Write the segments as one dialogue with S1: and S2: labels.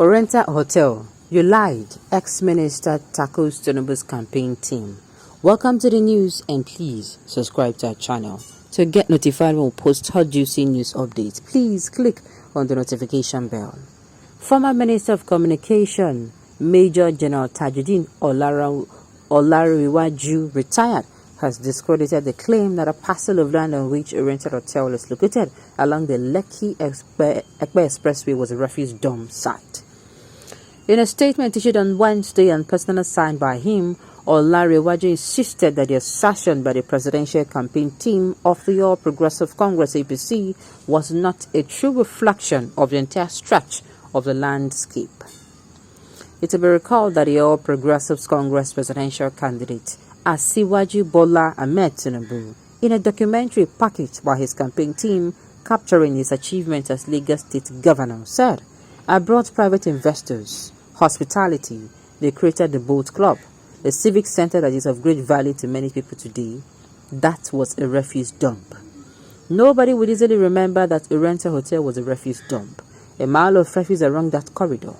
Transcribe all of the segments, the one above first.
S1: Oriental Hotel, you lied. Ex-Minister tackles Tinubu's campaign team. Welcome to the news, and please subscribe to our channel to get notified when we post hot juicy news updates. Please click on the notification bell. Former Minister of Communication, Major General Tajuddin Olariwaju, retired, has discredited the claim that a parcel of land on which Oriental Hotel is located along the Lekki-Ekpe Expressway was a refuse dump site. In a statement issued on Wednesday and personally signed by him, Olariwaju insisted that the assertion by the presidential campaign team of the All Progressive Congress APC was not a true reflection of the entire stretch of the landscape. It will be recalled that the All Progressives Congress presidential candidate Asiwaju Bola Ahmed Tinubu, in a documentary packaged by his campaign team capturing his achievements as Lagos State Governor, said, "I brought private investors, hospitality, they created the boat club, a civic center that is of great value to many people today. That was a refuse dump." Nobody would easily remember that Oriental Hotel was a refuse dump, a mile of refuse along that corridor.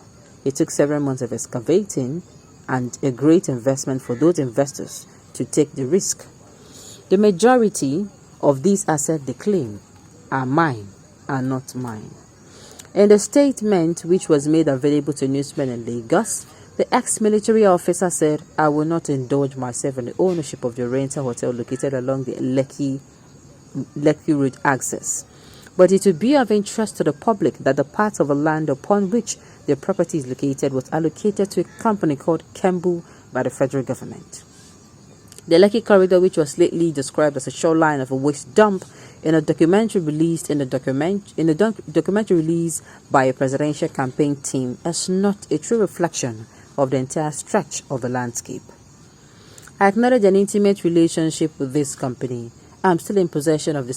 S1: It took several months of excavating and a great investment for those investors to take the risk. The majority of these assets they claim are mine, are not mine. In the statement, which was made available to newsmen in Lagos, the ex-military officer said, "I will not indulge myself in the ownership of the Oriental Hotel located along the Lekki Road access. But it would be of interest to the public that the part of the land upon which the property is located was allocated to a company called Kembu by the federal government." The Lekki corridor, which was lately described as a shoreline of a waste dump, in a documentary released documentary released by a presidential campaign team, is not a true reflection of the entire stretch of the landscape. "I acknowledge an intimate relationship with this company. I am still in possession of the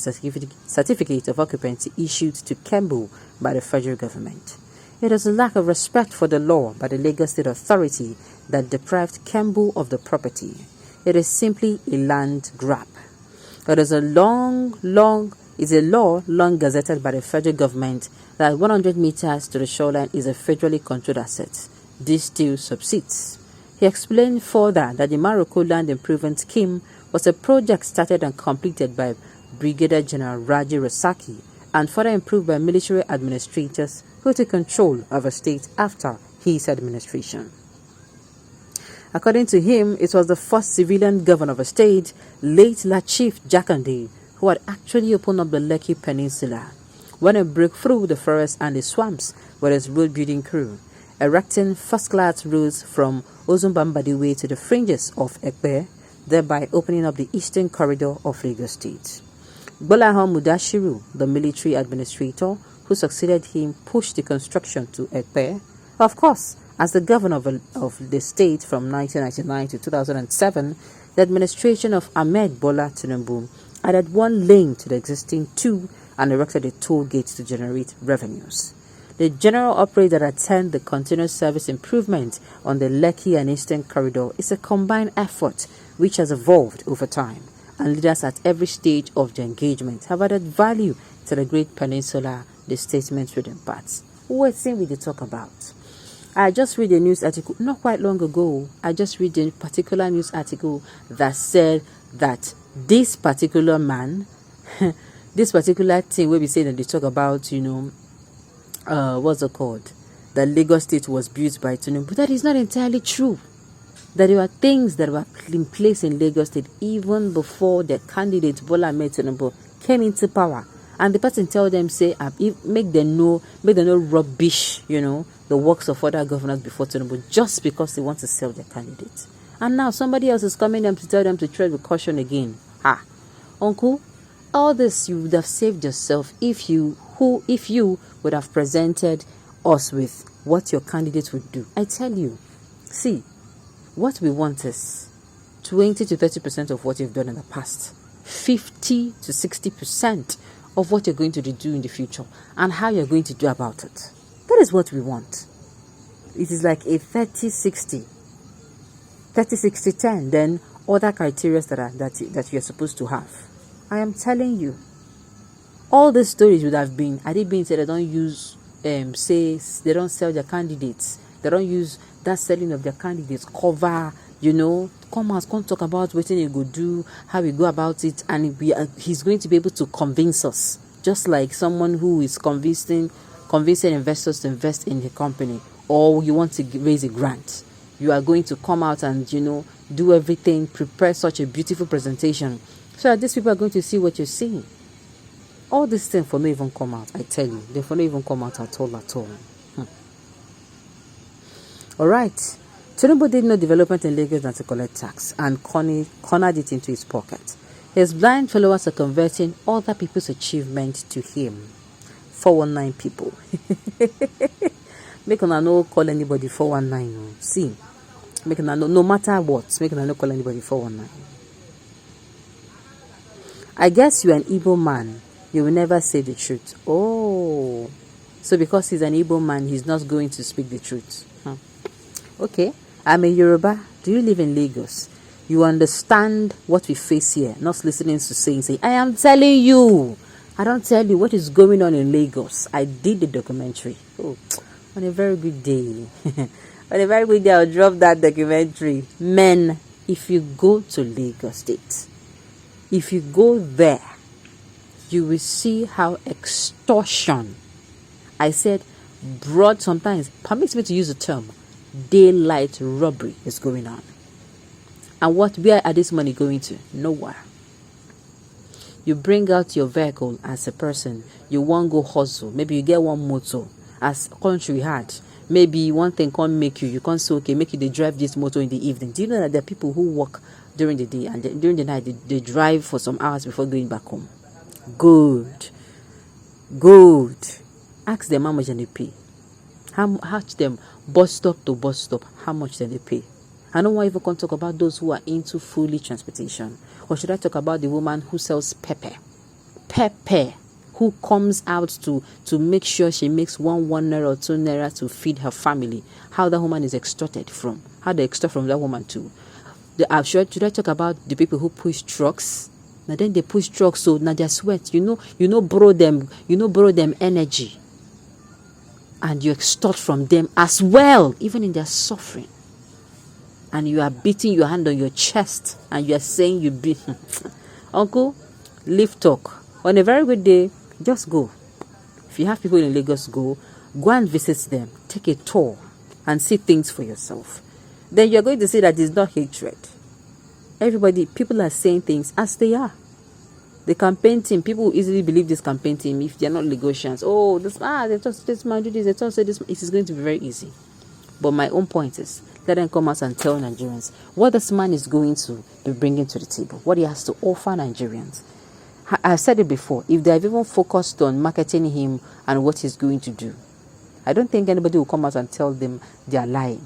S1: certificate of occupancy issued to Kembu by the federal government. It is a lack of respect for the law by the Lagos State Authority that deprived Kembu of the property. It is simply a land grab. It is a law long gazetted by the federal government that 100 meters to the shoreline is a federally controlled asset. This still subsists." He explained further that the Maroko Land Improvement Scheme was a project started and completed by Brigadier General Raji Rasaki and further improved by military administrators who took control of a state after his administration. According to him, it was the first civilian governor of a state, late Chief Jakande, who had actually opened up the Lekki Peninsula when he broke through the forest and the swamps with his road building crew, erecting first-class roads from Ozumbambadiwe to the fringes of Ekpe, thereby opening up the eastern corridor of Lagos State. Gbolahan Mudashiru, the military administrator who succeeded him, pushed the construction to Ekpe. Of course, as the governor of the state from 1999 to 2007, the administration of Ahmed Bola Tinubu added one lane to the existing two and erected a toll gate to generate revenues. The general operator that attend the continuous service improvement on the Lekki and Eastern Corridor is a combined effort which has evolved over time, and leaders at every stage of the engagement have added value to the Great Peninsula, the statement read in parts. What's in we talk about? I just read a news article not quite long ago. I just read a particular news article that said that this particular man, this particular thing where we say that they talk about, what's it called? That Lagos State was built by Tinubu. That is not entirely true. That there were things that were in place in Lagos State even before the candidate Bola Ahmed Tinubu came into power. And the person tell them, say, make them know rubbish, the works of other governors before Tinubu just because they want to sell their candidate. And now somebody else is coming them to tell them to tread with caution again. Uncle, all this you would have saved yourself if you would have presented us with what your candidate would do. I tell you, see, what we want is 20 to 30% of what you've done in the past, 50 to 60% of what you're going to do in the future, and how you're going to do about it. That is what we want. It is like a 30-60, 30-60-10, then other criteria that you're supposed to have. I am telling you, all these stories would have been, had it been said I don't use say, they don't sell their candidates. They don't use that selling of their candidates cover, come out, come talk about what he go do, how we go about it, and he's going to be able to convince us, just like someone who is convincing investors to invest in the company, or you want to raise a grant. You are going to come out and do everything, prepare such a beautiful presentation, so that these people are going to see what you're seeing. All these things for not even come out, I tell you, they for not even come out at all. All right. Tinubu did no development in Lagos than to collect tax and cornered it into his pocket. His blind followers are converting other people's achievement to him. 419 people. Make una no call anybody 419. See, make una no matter what, make una no call anybody 419. I guess you're an Igbo man. You will never say the truth. Oh, so because he's an Igbo man, he's not going to speak the truth. Okay. I'm a Yoruba. Do you live in Lagos? You understand what we face here, not listening to say, I am telling you. I don't tell you what is going on in Lagos. I did the documentary. Oh, on a very good day. On a very good day, I'll drop that documentary. Men, if you go to Lagos State, if you go there, you will see how extortion, I said, broad, sometimes permits me to use the term, daylight robbery is going on. And where are this money going to? Nowhere. You bring out your vehicle as a person, you want go hustle, maybe you get one motor as country had, maybe one thing can't make you can't say, okay, make you they drive this motor in the evening. Do you know that there are people who work during the day and during the night they drive for some hours before going back home? Good. Ask them how much they pay. Ask them bus stop to bus stop, how much they pay. I don't want to even talk about those who are into fully transportation. Or should I talk about the woman who sells pepper, who comes out to make sure she makes one naira or 2 naira to feed her family? How that woman is extorted from? How they extort from that woman too? Should I talk about the people who push trucks? Now then they push trucks, so now their sweat, borrow them energy. And you extort from them as well, even in their suffering. And you are beating your hand on your chest and you are saying you beat. Uncle, leave talk. On a very good day, just go. If you have people in Lagos, go and visit them. Take a tour and see things for yourself. Then you're going to see that it's not hatred. People are saying things as they are. The campaign team, people will easily believe this campaign team if they're not Lagosians. Oh, this man do this, they just say this. It is going to be very easy. But my own point is, let them come out and tell Nigerians what this man is going to be bringing to the table, what he has to offer Nigerians. I've said it before, if they have even focused on marketing him and what he's going to do, I don't think anybody will come out and tell them they are lying.